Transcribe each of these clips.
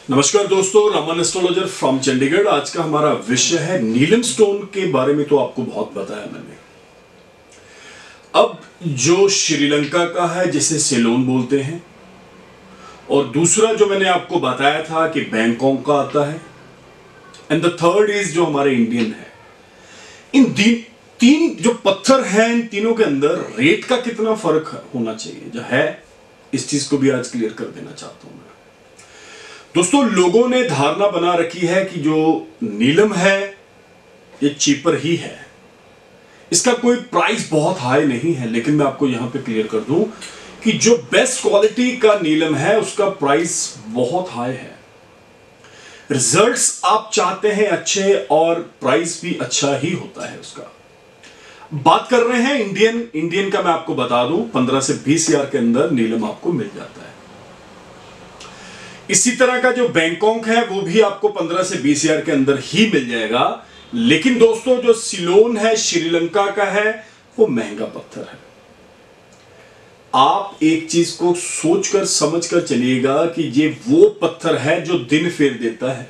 नमस्कार दोस्तों, Raman astrologer from Chandigarh. आज का हमारा विषय है नीलम स्टोन के बारे में। तो आपको बहुत बताया मैंने। अब जो श्रीलंका का है जिसे सिलोन बोलते हैं, और दूसरा जो मैंने आपको बताया था कि बैंकॉक का आता है, एंड द थर्ड इज जो हमारे इंडियन है। इन तीन जो पत्थर हैं, इन तीनों के अंदर रेट का कितना फर्क होना चाहिए जो है, इस चीज को भी आज क्लियर कर देना चाहता हूं मैं। दोस्तों, लोगों ने धारणा बना रखी है कि जो नीलम है ये चीपर ही है, इसका कोई प्राइस बहुत हाई नहीं है। लेकिन मैं आपको यहां पे क्लियर कर दूं कि जो बेस्ट क्वालिटी का नीलम है उसका प्राइस बहुत हाई है। रिजल्ट्स आप चाहते हैं अच्छे, और प्राइस भी अच्छा ही होता है उसका। बात कर रहे हैं इंडियन का। मैं आपको बता दूं 15 से 20 हजार के अंदर नीलम आपको मिल जाता है। इसी तरह का जो बैंकॉक है वो भी आपको 15 से 20 हजार के अंदर ही मिल जाएगा। लेकिन दोस्तों, जो सिलोन है श्रीलंका का है, वो महंगा पत्थर है। आप एक चीज को सोचकर समझकर चलिएगा कि ये वो पत्थर है जो दिन फेर देता है।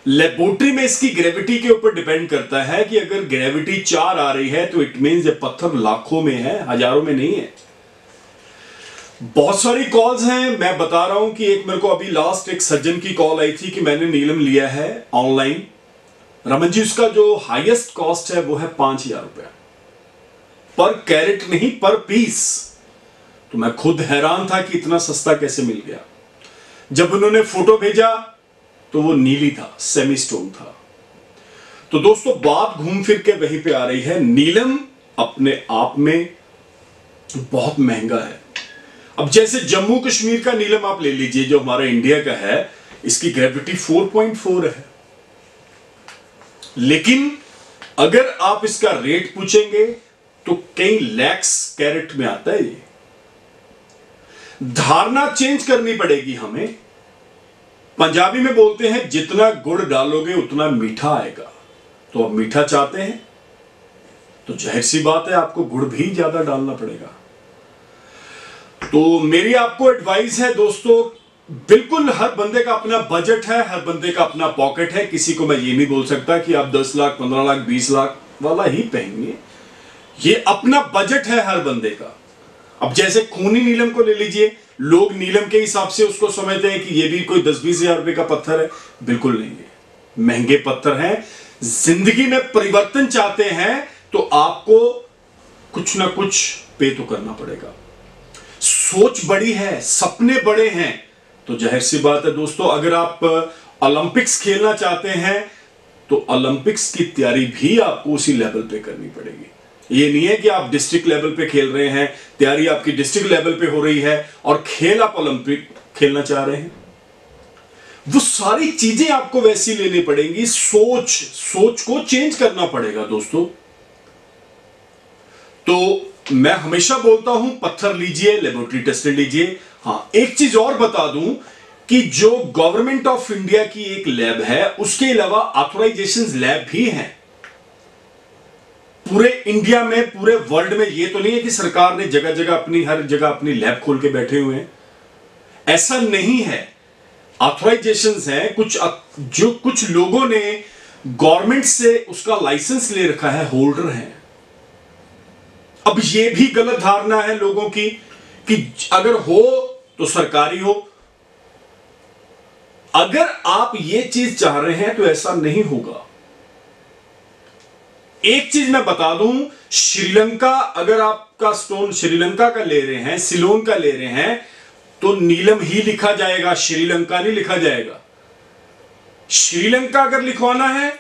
लेबोरेटरी में इसकी ग्रेविटी के ऊपर डिपेंड करता है कि अगर ग्रेविटी 4 आ रही है तो इट मींस ये पत्थर लाखों में है, हजारों में नहीं है। बहुत सारी कॉल्स हैं। मैं बता रहा हूं कि एक मेरे को अभी लास्ट एक सज्जन की कॉल आई थी कि मैंने नीलम लिया है ऑनलाइन। रमन जी, उसका जो हाईएस्ट कॉस्ट है वो है 5,000 रुपया पर कैरेट, नहीं पर पीस। तो मैं खुद हैरान था कि इतना सस्ता कैसे मिल गया। जब उन्होंने फोटो भेजा तो वो नीली था, सेमी स्टोन था। तो दोस्तों, बात घूम फिर के वहीं पे आ रही है। नीलम अपने आप में बहुत महंगा है। अब जैसे जम्मू कश्मीर का नीलम आप ले लीजिए जो हमारा इंडिया का है, इसकी ग्रेविटी 4.4 है। लेकिन अगर आप इसका रेट पूछेंगे तो कई लैक्स कैरेट में आता है। ये धारणा चेंज करनी पड़ेगी हमें। पंजाबी में बोलते हैं जितना गुड़ डालोगे उतना मीठा आएगा। तो अब मीठा चाहते हैं तो जाहिर सी बात है आपको गुड़ भी ज्यादा डालना पड़ेगा। तो मेरी आपको एडवाइस है दोस्तों, बिल्कुल हर बंदे का अपना बजट है, हर बंदे का अपना पॉकेट है। किसी को मैं ये नहीं बोल सकता कि आप 10 लाख 15 लाख 20 लाख वाला ही पहनिए। ये अपना बजट है हर बंदे का। अब जैसे खूनी नीलम को ले लीजिए, लोग नीलम के हिसाब से उसको समझते हैं कि ये भी कोई 10-20 हजार रुपए का पत्थर है। बिल्कुल नहीं है, महंगे पत्थर हैं। जिंदगी में परिवर्तन चाहते हैं तो आपको कुछ ना कुछ पे तो करना पड़ेगा। सोच बड़ी है, सपने बड़े हैं, तो जाहिर सी बात है दोस्तों, अगर आप ओलंपिक्स खेलना चाहते हैं तो ओलंपिक्स की तैयारी भी आपको उसी लेवल पे करनी पड़ेगी। ये नहीं है कि आप डिस्ट्रिक्ट लेवल पे खेल रहे हैं, तैयारी आपकी डिस्ट्रिक्ट लेवल पे हो रही है और खेल आप ओलंपिक खेलना चाह रहे हैं। वो सारी चीजें आपको वैसी लेनी पड़ेंगी। सोच को चेंज करना पड़ेगा दोस्तों। तो मैं हमेशा बोलता हूं पत्थर लीजिए, लेबोरेटरी टेस्टेड लीजिए। हां, एक चीज और बता दूं कि जो गवर्नमेंट ऑफ इंडिया की एक लैब है, उसके अलावा ऑथराइजेशन लैब भी हैं पूरे इंडिया में, पूरे वर्ल्ड में। ये तो नहीं है कि सरकार ने जगह जगह हर जगह अपनी लैब खोल के बैठे हुए हैं, ऐसा नहीं है। ऑथराइजेशन है कुछ लोगों ने गवर्नमेंट से उसका लाइसेंस ले रखा है, होल्डर हैं। अब ये भी गलत धारणा है लोगों की कि अगर हो तो सरकारी हो। अगर आप ये चीज चाह रहे हैं तो ऐसा नहीं होगा। एक चीज मैं बता दूं, श्रीलंका, अगर आपका स्टोन श्रीलंका का ले रहे हैं, सिलोन का ले रहे हैं, तो नीलम ही लिखा जाएगा, श्रीलंका नहीं लिखा जाएगा। श्रीलंका अगर लिखवाना है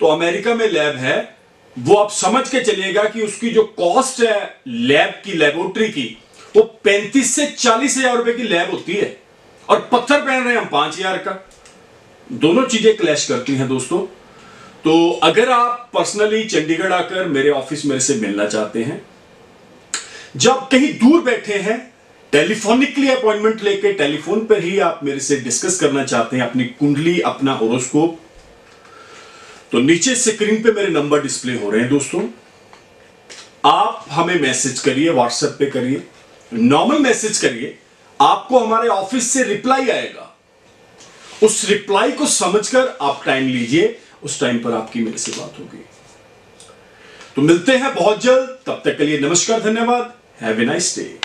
तो अमेरिका में लैब है, वो आप समझ के चलिएगा कि उसकी जो कॉस्ट है लैब की, लेबोरेटरी की, वो 35 से 40 हजार रुपए की लैब होती है, और पत्थर पहन रहे हैं हम 5,000 का। दोनों चीजें क्लैश करती हैं दोस्तों। तो अगर आप पर्सनली चंडीगढ़ आकर मेरे ऑफिस मेरे से मिलना चाहते हैं, जब कहीं दूर बैठे हैं, टेलीफोनिकली अपॉइंटमेंट लेके टेलीफोन पर ही आप मेरे से डिस्कस करना चाहते हैं अपनी कुंडली, अपना होरोस्कोप, तो नीचे स्क्रीन पे मेरे नंबर डिस्प्ले हो रहे हैं दोस्तों। आप हमें मैसेज करिए, व्हाट्सएप पे करिए, नॉर्मल मैसेज करिए। आपको हमारे ऑफिस से रिप्लाई आएगा। उस रिप्लाई को समझकर आप टाइम लीजिए, उस टाइम पर आपकी मेरे से बात होगी। तो मिलते हैं बहुत जल्द, तब तक के लिए नमस्कार, धन्यवाद, हैव ए नाइस डे।